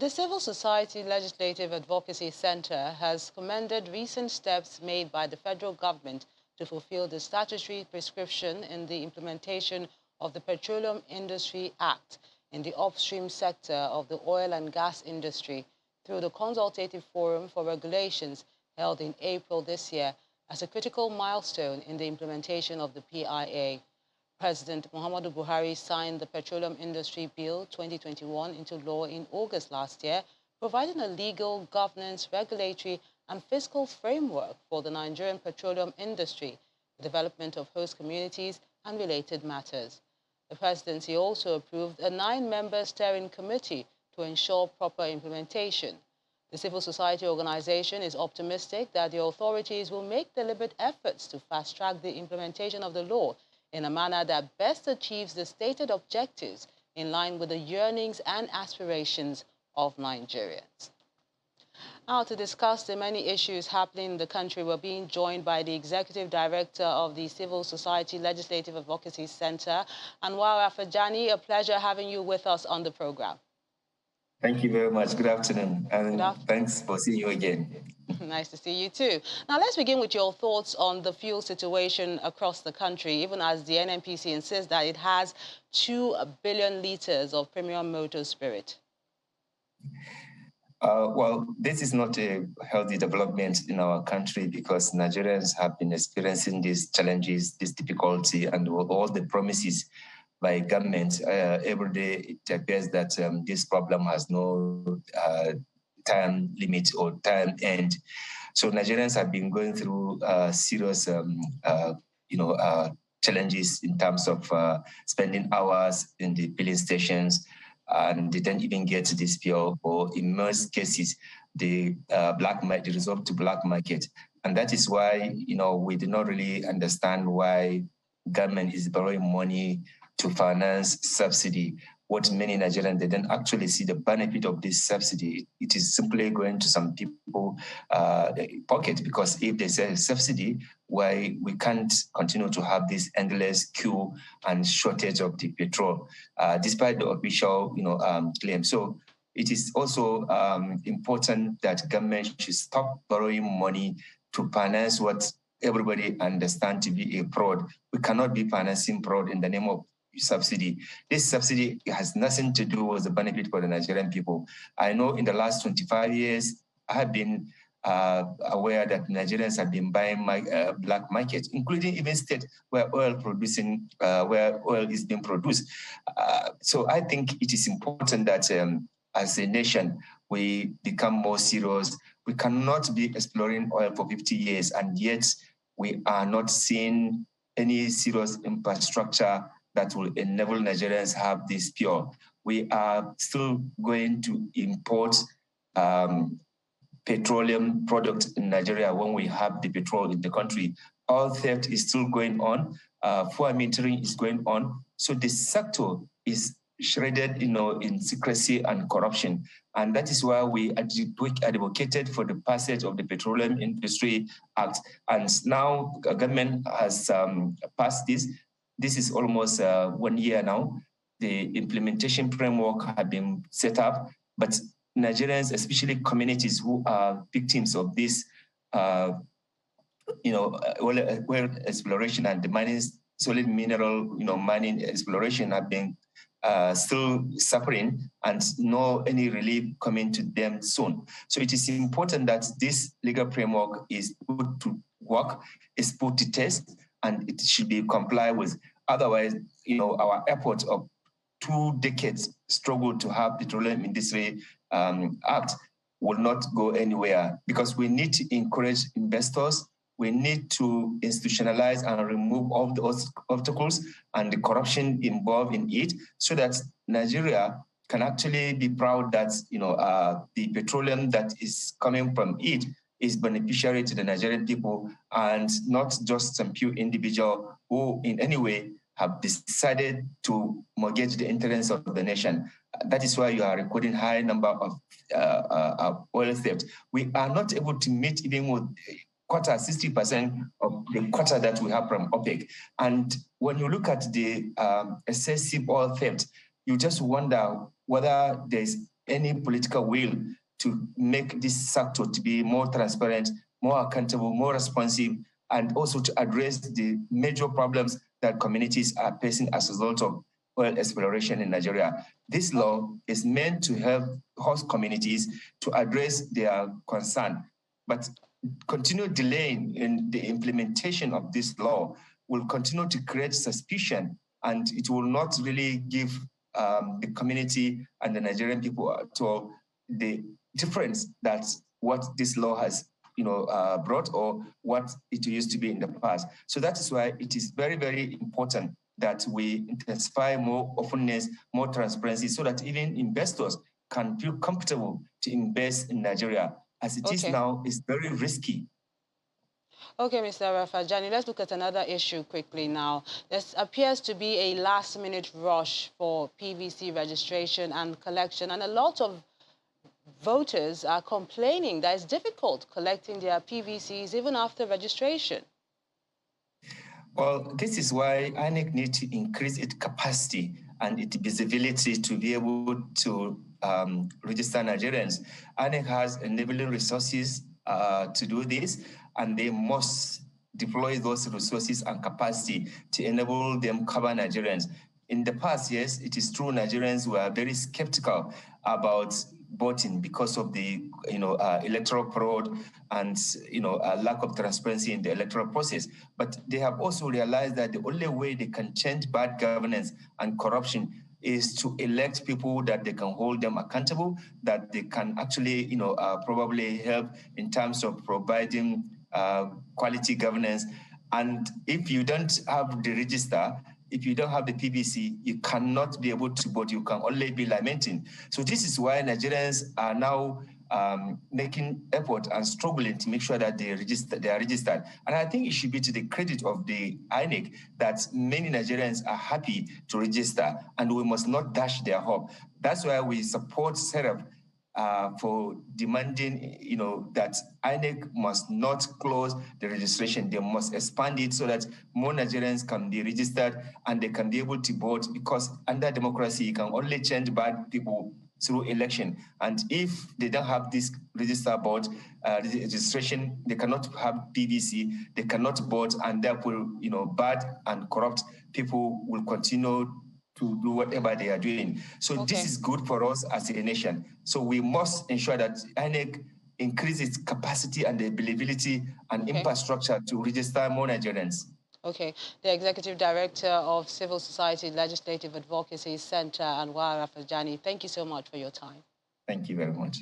The Civil Society Legislative Advocacy Center has commended recent steps made by the federal government to fulfill the statutory prescription in the implementation of the Petroleum Industry Act in the upstream sector of the oil and gas industry through the Consultative Forum for Regulations held in April this year as a critical milestone in the implementation of the PIA. President Muhammadu Buhari signed the Petroleum Industry Bill 2021 into law in August last year, providing a legal, governance, regulatory and fiscal framework for the Nigerian petroleum industry, the development of host communities and related matters. The presidency also approved a 9-member steering committee to ensure proper implementation. The civil society organization is optimistic that the authorities will make deliberate efforts to fast-track the implementation of the law in a manner that best achieves the stated objectives in line with the yearnings and aspirations of Nigerians. Now, to discuss the many issues happening in the country, we're being joined by the Executive Director of the Civil Society Legislative Advocacy Center, Anwar Afajani. A pleasure having you with us on the program. Thank you very much. Good afternoon. And thanks for seeing you again. Nice to see you too. Now, let's begin with your thoughts on the fuel situation across the country, even as the NNPC insists that it has 2 billion litres of premium motor spirit. Well, this is not a healthy development in our country because Nigerians have been experiencing these challenges, this difficulty, and all the promises by government. Every day it appears that this problem has no time limit or time end. So Nigerians have been going through serious, challenges in terms of spending hours in the filling stations, and they don't even get this fuel, or in most cases, the resort to black market. And that is why, we do not really understand why government is borrowing money to finance subsidy. What many Nigerians, they don't actually see the benefit of this subsidy. It is simply going to some people pocket, because if they say subsidy, why we can't continue to have this endless queue and shortage of the petrol, despite the official, claim. So it is also important that government should stop borrowing money to finance what everybody understands to be a fraud. We cannot be financing fraud in the name of subsidy. This subsidy has nothing to do with the benefit for the Nigerian people. I know in the last 25 years, I have been aware that Nigerians have been buying black market, including even state where oil is being produced. So I think it is important that as a nation, we become more serious. We cannot be exploring oil for 50 years, and yet we are not seeing any serious infrastructure that will enable Nigerians have this fuel. We are still going to import petroleum products in Nigeria when we have the petrol in the country. Oil theft is still going on. Fuel metering is going on. So the sector is shredded, in secrecy and corruption. And that is why we advocated for the passage of the Petroleum Industry Act. And now government has passed this. This is almost 1 year now. The implementation framework has been set up, but Nigerians, especially communities who are victims of this, oil exploration and the mining, solid mineral, mining exploration, have been still suffering, and no any relief coming to them soon. So it is important that this legal framework is put to work, is put to test, and it should be complied with. Otherwise, our efforts of 2 decades struggle to have the Petroleum Industry Act will not go anywhere, because we need to encourage investors. We need to institutionalize and remove all those obstacles and the corruption involved in it, so that Nigeria can actually be proud that the petroleum that is coming from it is beneficiary to the Nigerian people, and not just some few individuals who in any way have decided to mortgage the interests of the nation. That is why you are recording high number of oil theft. We are not able to meet even with 60% of the quota that we have from OPEC. And when you look at the excessive oil theft, you just wonder whether there's any political will to make this sector to be more transparent, more accountable, more responsive, and also to address the major problems that communities are facing as a result of oil exploration in Nigeria. This law is meant to help host communities to address their concern, but continued delaying in the implementation of this law will continue to create suspicion, and it will not really give the community and the Nigerian people at all the difference that what this law has brought or what it used to be in the past. So that is why it is very, very important that we intensify more openness, more transparency, so that even investors can feel comfortable to invest in Nigeria. As it is now, it's very risky. Okay, Mr. Rafajani, let's look at another issue quickly now. There appears to be a last-minute rush for PVC registration and collection, and a lot of voters are complaining that it's difficult collecting their PVCs even after registration. Well, this is why INEC needs to increase its capacity and its visibility to be able to register Nigerians. INEC has enabling resources to do this, and they must deploy those resources and capacity to enable them cover Nigerians. In the past, yes, it is true Nigerians were very skeptical about voting because of the electoral fraud and lack of transparency in the electoral process. But they have also realized that the only way they can change bad governance and corruption is to elect people that they can hold them accountable, that they can actually probably help in terms of providing quality governance. And if you don't have the register, if you don't have the PVC, you cannot be able to vote. You can only be lamenting. So this is why Nigerians are now making effort and struggling to make sure that they are registered. And I think it should be to the credit of the INEC that many Nigerians are happy to register, and we must not dash their hope. That's why we support SERAP for demanding, that INEC must not close the registration. They must expand it so that more Nigerians can be registered and they can be able to vote, because under democracy, you can only change bad people through election. And if they don't have this register board registration, they cannot have PVC, they cannot vote, and therefore, bad and corrupt people will continue to do whatever they are doing. So this is good for us as a nation. So we must ensure that INEC increases its capacity and the availability and infrastructure to register more Nigerians. Okay. The Executive Director of Civil Society Legislative Advocacy Center, Anwar Rafajani, thank you so much for your time. Thank you very much.